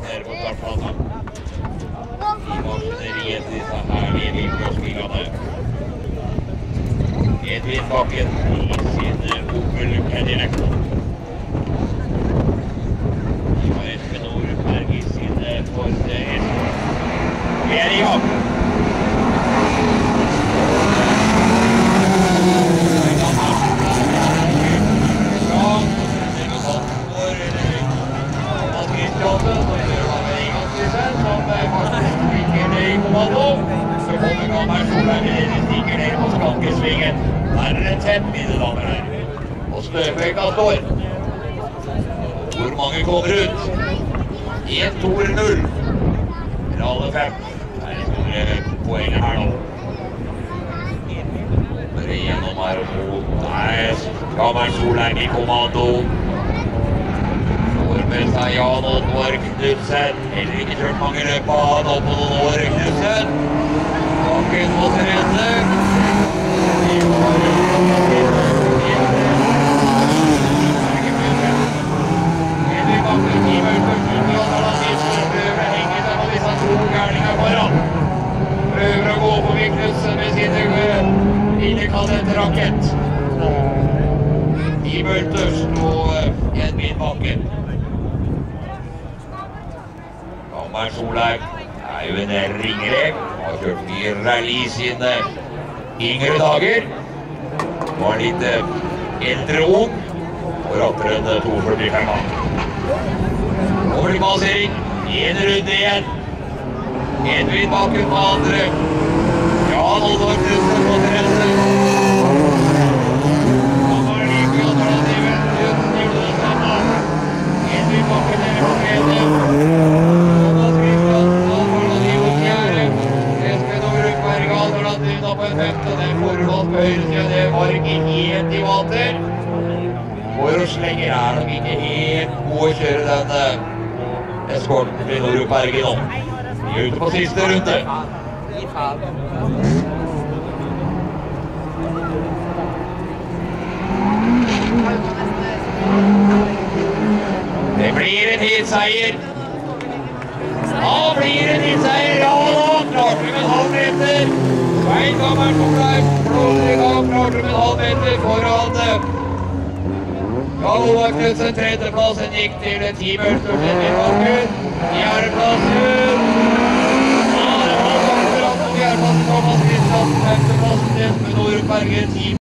nede på startplassen. I maskineriet til disse herlige bilcrossbilene. Edvin Bakken i sin Opel Cadillac. Espen Nordberg i sin Ford Escort. Vi er i gang! Så kommer Gammer Solberg med stikker ned på skankesvingen. Her er det tett, mine damer her. Og støvøyka står. Hvor mange kommer ut? 1, 2 eller 0. Eller alle 5. Det er store poenger her nå. Bare gjennom her og mot. Der Gammer Solberg i kommando. Med seg Jan Oddvar Knudsen. Heller ikke kjørt mange løp av han opp på noen år, Knudsen. Bakken mot Therese. Edvin Bakken i mørkførst under alternativ for prøver henget av disse to gærninger foran. Prøver å gå på Knudsen med sin lille kadett-rakett. I mørkførst og Edvin Bakken. Gammer Solberg er jo en ringrev, har kjørt mye rally sine yngre dager. Var litt eldre ung, og ratter en 2,45. Over til basering, en runde igjen. Edvin Bakken på andre. Jan Oddvar Knudsen på tredje. Gammer like i alternativet, Knudsen gjorde det samme. Edvin Bakken nede på tredje. På en femte, det forholdt på høyresiden, det var ikke helt i vater. Forhåndslenger er nok ikke helt god å kjøre den eskorten til Norup Berge nå. Vi er ute på siste runde. Det blir en hitseier. Da blir en hitseier, ja da, klarte vi med en halv meter. Svein Gammer Solberg, blåser i gang, klarte med en halv meter foran. Jan Oddvar Knudsen, tredjeplassen gikk til teamøsters Edvin Bakken. Fjerdeplassen. Ja, det var Thomas Kristiansen, femteplassen til Espen Nordberg,